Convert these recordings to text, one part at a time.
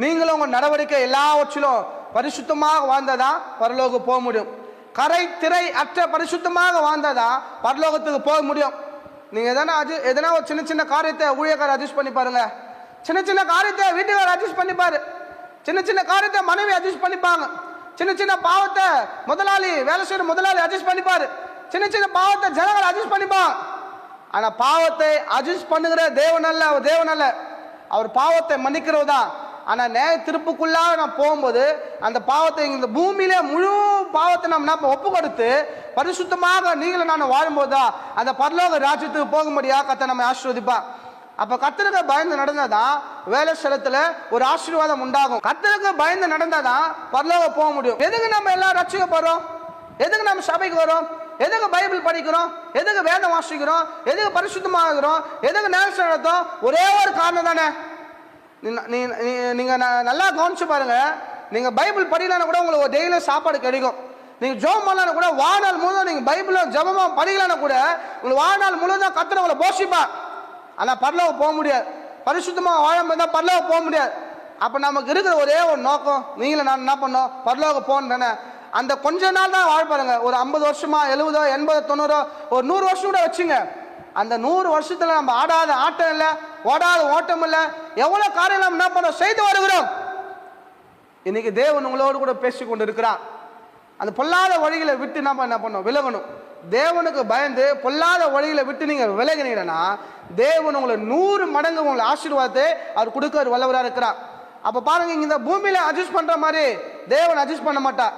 நீங்களும் உங்க நடவடிக்கை எல்லாவற்றிலும் பரிசுத்தமாக வாழ்ந்ததான் பரலோகம் போக முடியும். கரை திரை அற்ற பரிசுத்தமாக வாழ்ந்ததான் பரலோகத்துக்கு போக முடியும். நீங்க எதனா ஒரு சின்ன சின்ன காரியத்தை ஊழியக்காரர் அட்ஜஸ்ட் பண்ணி பாருங்க. சின்ன சின்ன காரியத்தை வீட்டுக்காரர் அட்ஜஸ்ட் பண்ணிப்பாரு. சின்ன சின்ன காரியத்தை மனைவி அட்ஜஸ்ட் பண்ணிப்பாங்க. சின்ன சின்ன பாவத்தை முதலாளி வேலை செய்யற முதலாளி அட்ஜஸ்ட் பண்ணிப்பாரு. சின்ன சின்ன பாவத்தை ஜனங்கள் அட்ஜஸ்ட் பண்ணிப்பாங்க. ஆனா பாவத்தை அட்ஜஸ்ட் பண்ணுகிற தேவன் அல்ல, அவர் பாவத்தை மன்னிக்கிறவர் தான். ஆனா நேய திருப்புக்குள்ளாக நான் போகும்போது அந்த பாவத்தை இந்த பூமியில முழு பாவத்தை நம்ம ஒப்பு கொடுத்து பரிசுத்தமாக நீங்களும் நான் வாழும்போதுதான் அந்த பரலோக ராஜ்யத்துக்கு போக முடியா கர்த்தர் நம்ம ஆசீர்வதிப்பா. அப்ப கர்த்தருக்கு பயந்து நடந்தாதான் வேலை ஸ்தலத்துல ஒரு ஆசீர்வாதம் உண்டாகும். கர்த்தருக்கு பயந்து நடந்தாதான் பரலோகம் போக முடியும். எதுக்கு நம்ம எல்லாம் ரட்சிக்கப்படுறோம்? எதுக்கு நம்ம சபைக்கு வரோம்? எதுக்கு பைபிள் படிக்கிறோம்? எதுக்கு வேதம் வாசிக்கிறோம்? எதுக்கு பரிசுத்தமாகிறோம்? எதுக்கு நேரம் நடத்தும்? ஒரே ஒரு காரணம் தானே. நீங்க நல்லா கவனிச்சு பாருங்க. நீங்க பைபிள் படிக்கலான்னு கூட உங்களுக்கு டெய்லியும் சாப்பாடு கிடைக்கும். நீங்க ஜெபம் பண்ணலான்னு கூட வாழ்நாள் முழுவதும் நீங்க பைபிள ஜெபமா படிக்கலான்னு கூட உங்களுக்கு வாழ்நாள் முழுவதும் கர்த்தர் உங்களை போஷிப்பா. ஆனா பரலோகம் போக முடியாது. பரிசுத்தமா வாழாம தான் பரலோகம் போக முடியாது. அப்ப நமக்கு இருக்கிற ஒரே ஒரு நோக்கம், நீங்களும் நான் என்ன பண்ணோம்? பரலோகம் போகணும் தானே. அந்த கொஞ்ச நாள் தான் வாழ்ப்பாருங்க. ஒரு 50 வருஷமா 70 80 90 ஒரு 100 வருஷம் கூட வச்சுங்க. அந்த 100 வருஷத்துல நம்ம ஆடாத ஆட்டம் இல்லை, ஓடாத ஓட்டம் இல்லை, எவ்வளவு காரியம் நம்ம என்ன பண்ணோம் செய்து வருகிறோம். இன்னைக்கு தேவன் உங்களோடு கூட பேசி கொண்டு இருக்கிறார். அந்த பொல்லாத வழிகளை விட்டு நம்ம என்ன பண்ணோம்? விலகணும். தேவனுக்கு பயந்து பொல்லாத வழிகளை விட்டு நீங்க விலகினீங்கன்னா தேவன் உங்களை 100 மடங்கு உங்களை ஆசீர்வாதத்தை அவர் கொடுக்க வல்லவராக இருக்கிறார். அப்ப பாருங்க, இந்த பூமியில அட்ஜஸ்ட் பண்ற மாதிரி தேவன் அட்ஜஸ்ட் பண்ண மாட்டார்.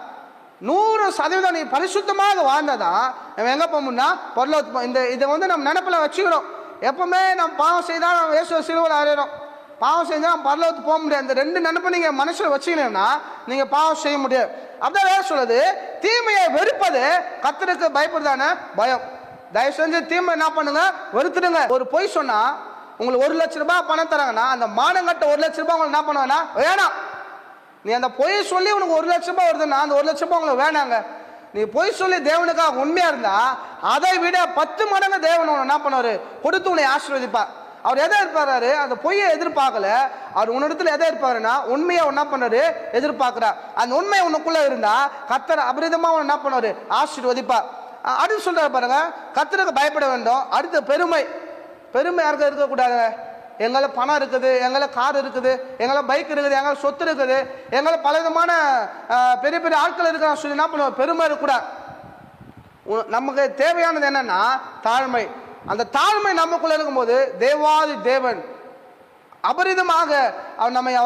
100% நீ பரிசுத்தமாக வாழ்ந்ததான் நம்ம எங்க போகணும்னா பரலோகம். இதை நம்ம நினைப்புல வச்சுக்கிறோம். எப்பவுமே நம்ம பாவம் செய்தா நம்ம இயேசு சிலுவையில் அறையிறோம். பாவம் செஞ்சா நம்ம பரலோகத்துக்கு போக முடியாது. இந்த 2 நினைப்பை நீங்க மனசுல வச்சுக்கணும்னா நீங்க பாவம் செய்ய முடியாது. அப்படிதான் வேற சொல்லுது, தீமையை வெறுப்பது கர்த்தருக்கு பயப்படுதானே பயம். தயவு செஞ்சு தீமை என்ன பண்ணுங்க? வெறுத்துடுங்க. ஒரு பொய் சொன்னா உங்களுக்கு 1 லட்சம் ரூபாய் பணம் தராங்கன்னா அந்த மானங்கட்ட 1 லட்சம் ரூபாய் உங்களுக்கு என்ன பண்ணுவாங்கன்னா வேணாம். நீ அந்த பொய் சொல்லி உனக்கு 1 லட்சம் ரூபாய் வருதுன்னா அந்த 1 லட்சம் ரூபாய் உங்களுக்கு வேணாங்க. நீ பொய் சொல்லி தேவனுக்காக உண்மையா இருந்தா அதை விட 10 மடங்கு தேவன் உன்னை என்ன பண்ணுவாரு? கொடுத்து உன்னை ஆசீர்வதிப்பா. அவர் எதை எதிர்பார்றாரு? அந்த பொய்யை எதிர்பார்க்கல. அவர் உன்னிடத்துல எதை எதிர்பார்க்கறா? உண்மையை என்ன பண்ணாரு? எதிர்பார்க்கிறார். அந்த உண்மை உனக்குள்ள இருந்தா கர்த்தர் அபரிதமா என்ன பண்ணுவாரு? ஆசீர்வதிப்பா. அடுத்து சொல்றாரு பாருங்க, கர்த்தருக்கு பயப்பட வேண்டும். அடுத்து பெருமை. பெருமை யாருக்கும் இருக்கக்கூடாது. எங்களை பணம் இருக்குது, எங்களை கார் இருக்குது, எங்களை பைக் இருக்குது, எங்களை சொத்து இருக்குது, எங்களை பல விதமான பெரிய பெரிய ஆட்கள் இருக்கிறாங்க சொல்லி என்ன பண்ணுவோம்? பெருமை இருக்கக்கூடாது. நமக்கு தேவையானது என்னன்னா தாழ்மை. அந்த தாழ்மை நமக்குள்ள இருக்கும்போது தேவாதி தேவன் அபரிதமாக அவர் நம்மை அவர்